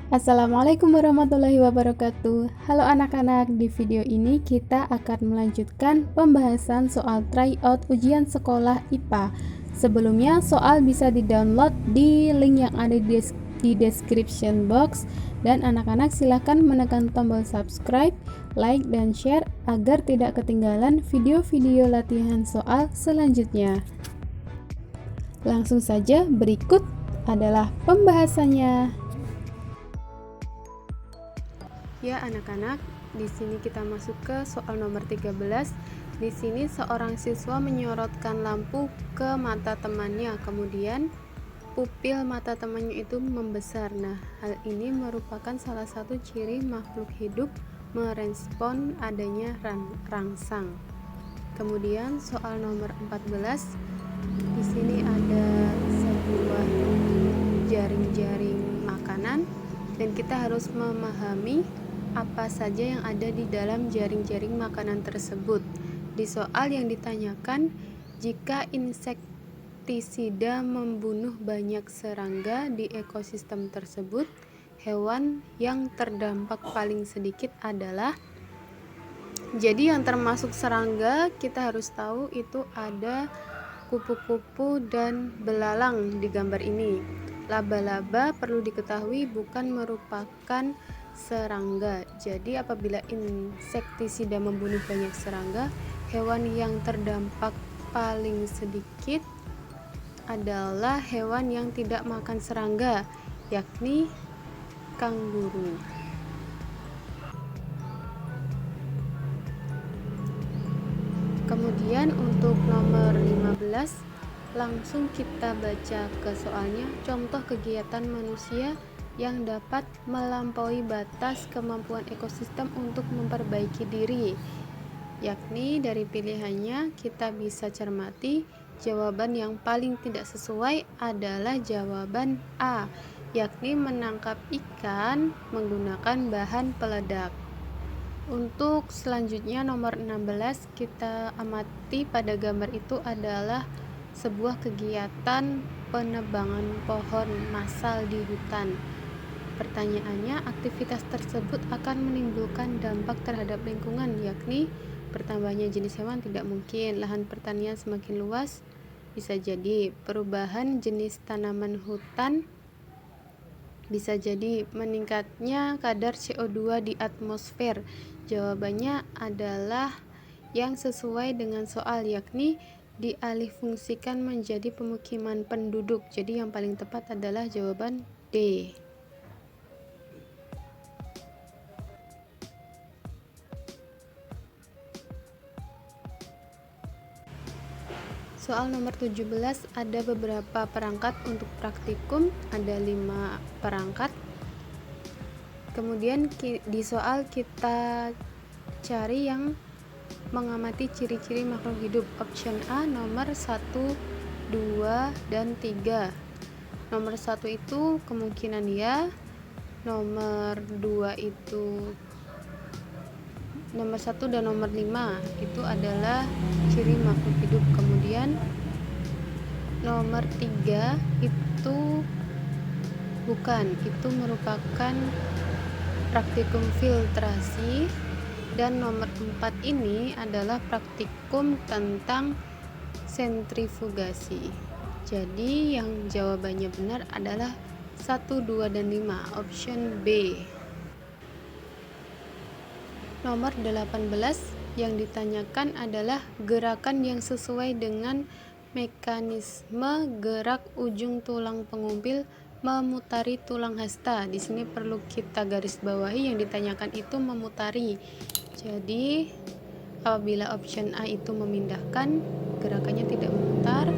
Assalamualaikum warahmatullahi wabarakatuh. Halo anak-anak, di video ini kita akan melanjutkan pembahasan soal tryout ujian sekolah IPA. Sebelumnya, soal bisa di-download di link yang ada di description box, dan anak-anak silahkan menekan tombol subscribe, like, dan share agar tidak ketinggalan video-video latihan soal selanjutnya. Langsung saja, berikut adalah pembahasannya. Ya anak-anak, di sini kita masuk ke soal nomor 13. Di sini seorang siswa menyorotkan lampu ke mata temannya, kemudian pupil mata temannya itu membesar. Nah, hal ini merupakan salah satu ciri makhluk hidup merespon adanya rangsang. Kemudian soal nomor 14. Di sini ada sebuah jaring-jaring makanan dan kita harus memahami apa saja yang ada di dalam jaring-jaring makanan tersebut. Di soal yang ditanyakan, jika insektisida membunuh banyak serangga di ekosistem tersebut, hewan yang terdampak paling sedikit adalah. Jadi yang termasuk serangga kita harus tahu itu ada kupu-kupu dan belalang di gambar ini. Laba-laba perlu diketahui bukan merupakan serangga. Jadi apabila insektisida membunuh banyak serangga, hewan yang terdampak paling sedikit adalah hewan yang tidak makan serangga, yakni kanguru. Kemudian untuk nomor 15, langsung kita baca ke soalnya. Contoh kegiatan manusia yang dapat melampaui batas kemampuan ekosistem untuk memperbaiki diri, yakni dari pilihannya kita bisa cermati jawaban yang paling tidak sesuai adalah jawaban A, yakni menangkap ikan menggunakan bahan peledak. Untuk selanjutnya nomor 16, kita amati pada gambar itu adalah sebuah kegiatan penebangan pohon massal di hutan. Pertanyaannya, aktivitas tersebut akan menimbulkan dampak terhadap lingkungan, yakni bertambahnya jenis hewan tidak mungkin, lahan pertanian semakin luas bisa jadi, perubahan jenis tanaman hutan bisa jadi, meningkatnya kadar CO2 di atmosfer. Jawabannya adalah yang sesuai dengan soal, yakni dialihfungsikan menjadi pemukiman penduduk. Jadi yang paling tepat adalah jawaban D. Soal nomor 17, ada beberapa perangkat untuk praktikum, ada 5 perangkat. Kemudian di soal kita cari yang mengamati ciri-ciri makhluk hidup. Option A nomor 1, 2, dan 3. Nomor 1 itu kemungkinan ya, nomor 2 itu nomor 1 dan nomor 5 itu adalah ciri makhluk hidup. Kemudian nomor 3 itu bukan, itu merupakan praktikum filtrasi, dan nomor 4 ini adalah praktikum tentang sentrifugasi. Jadi yang jawabannya benar adalah 1, 2, dan 5, option B. Nomor 18 yang ditanyakan adalah gerakan yang sesuai dengan mekanisme gerak ujung tulang pengumpil memutari tulang hasta. Di sini perlu kita garis bawahi yang ditanyakan itu memutari. Jadi apabila option A itu memindahkan, gerakannya tidak memutar.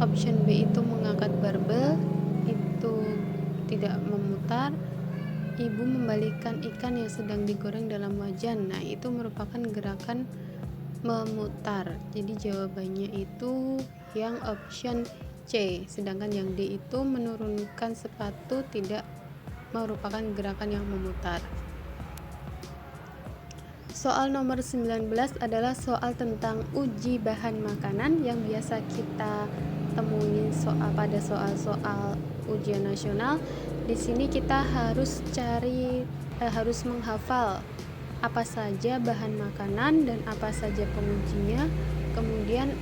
Option B itu mengangkat barbel, itu tidak memutar. Ibu membalikkan ikan yang sedang digoreng dalam wajan. Nah, itu merupakan gerakan memutar. Jadi jawabannya itu yang option C. Sedangkan yang D itu menurunkan sepatu tidak merupakan gerakan yang memutar. Soal nomor 19 adalah soal tentang uji bahan makanan yang biasa kita temuin pada soal-soal ujian nasional. Di sini kita harus harus menghafal apa saja bahan makanan dan apa saja pengujinya, kemudian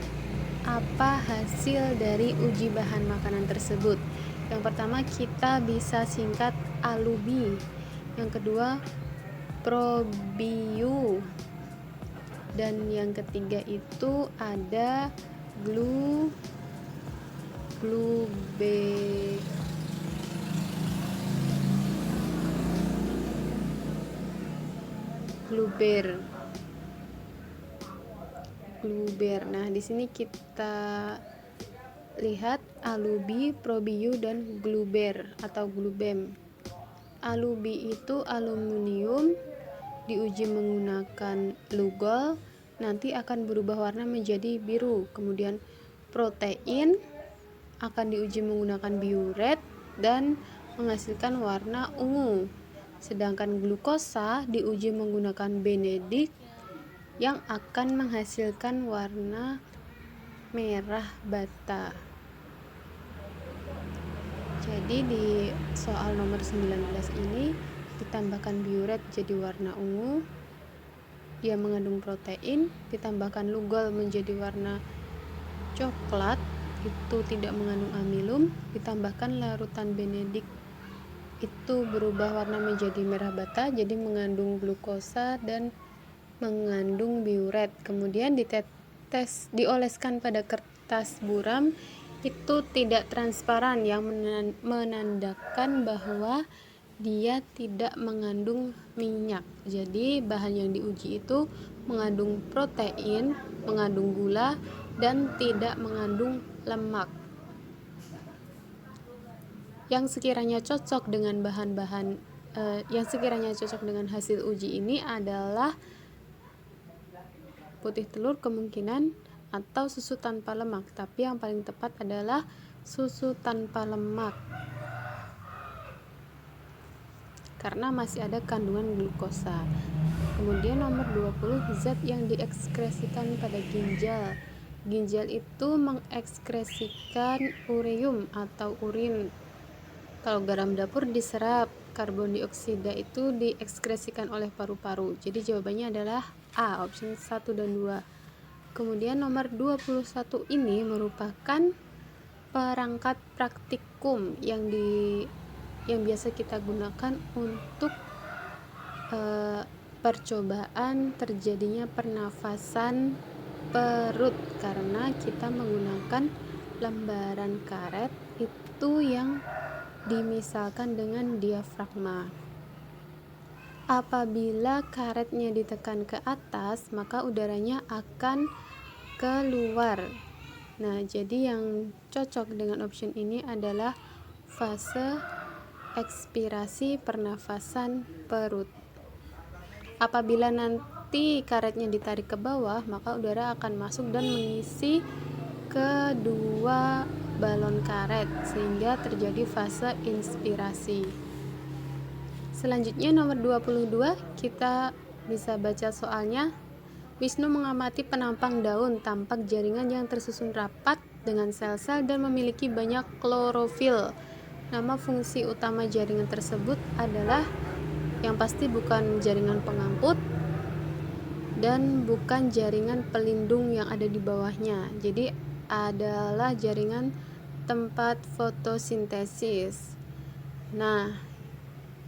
apa hasil dari uji bahan makanan tersebut. Yang pertama kita bisa singkat alubi, yang kedua probiu, dan yang ketiga itu ada gluber. Nah, di sini kita lihat alubi, probiu, dan gluber atau glubem. Alubi itu aluminium, diuji menggunakan lugol, nanti akan berubah warna menjadi biru. Kemudian protein akan diuji menggunakan biuret dan menghasilkan warna ungu. Sedangkan glukosa diuji menggunakan benedik yang akan menghasilkan warna merah bata. Jadi di soal nomor 19 ini ditambahkan biuret jadi warna ungu, dia mengandung protein, ditambahkan lugol menjadi warna coklat, itu tidak mengandung amilum, ditambahkan larutan benedik itu berubah warna menjadi merah bata, jadi mengandung glukosa dan mengandung biuret. Kemudian dioleskan pada kertas buram, itu tidak transparan yang menandakan bahwa dia tidak mengandung minyak. Jadi bahan yang diuji itu mengandung protein, mengandung gula, dan tidak mengandung lemak. Yang sekiranya cocok dengan hasil uji ini adalah putih telur kemungkinan atau susu tanpa lemak, tapi yang paling tepat adalah susu tanpa lemak karena masih ada kandungan glukosa. Kemudian nomor 20, zat yang diekskresikan pada ginjal. Ginjal itu mengekskresikan ureum atau urin. Kalau garam dapur diserap, karbon dioksida itu diekskresikan oleh paru-paru. Jadi jawabannya adalah A, opsi 1 dan 2. Kemudian nomor 21 ini merupakan perangkat praktikum yang biasa kita gunakan untuk percobaan terjadinya pernafasan perut, karena kita menggunakan lembaran karet itu yang dimisalkan dengan diafragma. Apabila karetnya ditekan ke atas, maka udaranya akan keluar. Nah, jadi yang cocok dengan option ini adalah fase ekspirasi pernafasan perut. Apabila nanti karetnya ditarik ke bawah, maka udara akan masuk dan mengisi kedua balon karet sehingga terjadi fase inspirasi. Selanjutnya nomor 22, kita bisa baca soalnya. Wisnu mengamati penampang daun, tampak jaringan yang tersusun rapat dengan sel-sel dan memiliki banyak klorofil. Nama fungsi utama jaringan tersebut adalah yang pasti bukan jaringan pengangkut dan bukan jaringan pelindung yang ada di bawahnya. Jadi adalah jaringan tempat fotosintesis. Nah,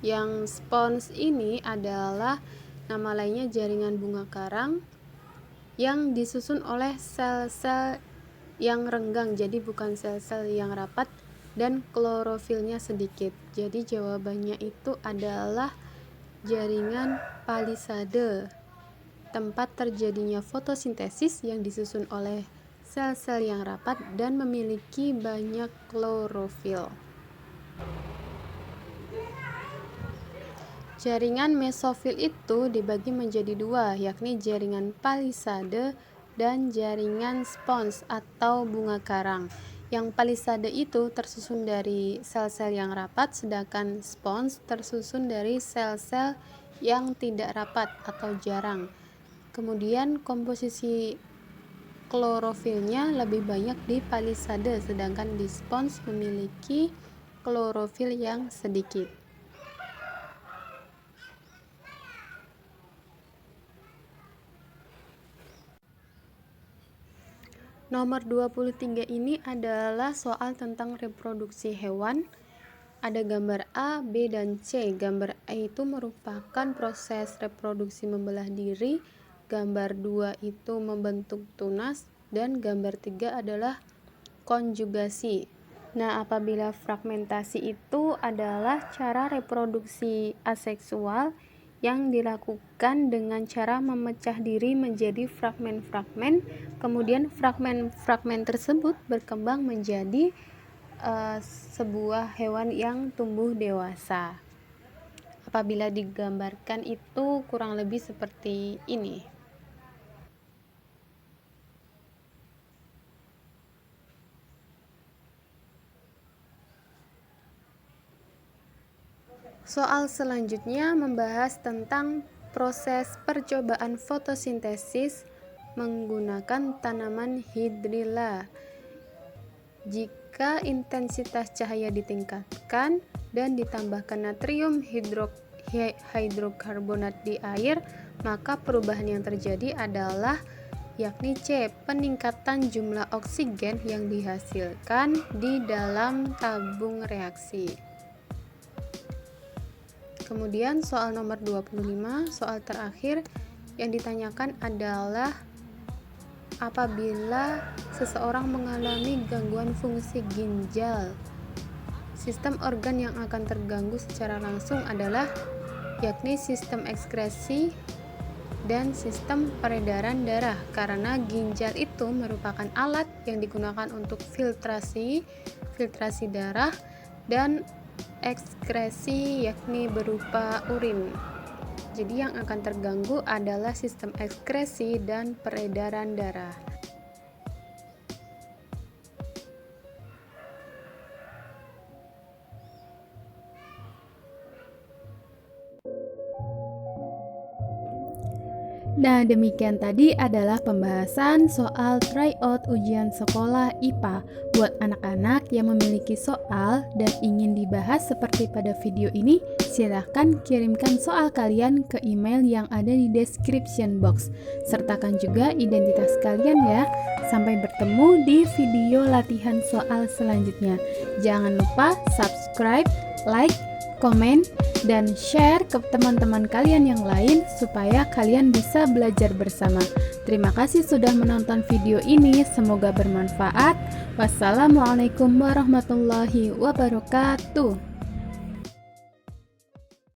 yang spons ini adalah nama lainnya jaringan bunga karang yang disusun oleh sel-sel yang renggang, jadi bukan sel-sel yang rapat dan klorofilnya sedikit. Jadi jawabannya itu adalah jaringan palisade, tempat terjadinya fotosintesis yang disusun oleh sel-sel yang rapat dan memiliki banyak klorofil. Jaringan mesofil itu dibagi menjadi dua, yakni jaringan palisade dan jaringan spons atau bunga karang. Yang palisade itu tersusun dari sel-sel yang rapat, sedangkan spons tersusun dari sel-sel yang tidak rapat atau jarang. Kemudian komposisi klorofilnya lebih banyak di palisade, sedangkan di spons memiliki klorofil yang sedikit. Nomor 23 ini adalah soal tentang reproduksi hewan. Ada gambar A, B, dan C. Gambar A itu merupakan proses reproduksi membelah diri, gambar 2 itu membentuk tunas, dan gambar 3 adalah konjugasi. Nah, apabila fragmentasi itu adalah cara reproduksi aseksual yang dilakukan dengan cara memecah diri menjadi fragmen-fragmen, kemudian fragmen-fragmen tersebut berkembang menjadi sebuah hewan yang tumbuh dewasa. Apabila digambarkan itu kurang lebih seperti ini. Soal selanjutnya membahas tentang proses percobaan fotosintesis menggunakan tanaman hidrilla. Jika intensitas cahaya ditingkatkan dan ditambahkan natrium hidrokarbonat di air, maka perubahan yang terjadi adalah yakni C, peningkatan jumlah oksigen yang dihasilkan di dalam tabung reaksi. Kemudian soal nomor 25, soal terakhir yang ditanyakan adalah apabila seseorang mengalami gangguan fungsi ginjal, sistem organ yang akan terganggu secara langsung adalah yakni sistem ekskresi dan sistem peredaran darah, karena ginjal itu merupakan alat yang digunakan untuk filtrasi darah dan ekskresi yakni berupa urin. Jadi yang akan terganggu adalah sistem ekskresi dan peredaran darah. Nah, demikian tadi adalah pembahasan soal tryout ujian sekolah IPA. Buat anak-anak yang memiliki soal dan ingin dibahas seperti pada video ini, silahkan kirimkan soal kalian ke email yang ada di description box. Sertakan juga identitas kalian ya. Sampai bertemu di video latihan soal selanjutnya. Jangan lupa subscribe, like, komen, dan share ke teman-teman kalian yang lain supaya kalian bisa belajar bersama. Terima kasih sudah menonton video ini, semoga bermanfaat. Wassalamualaikum warahmatullahi wabarakatuh.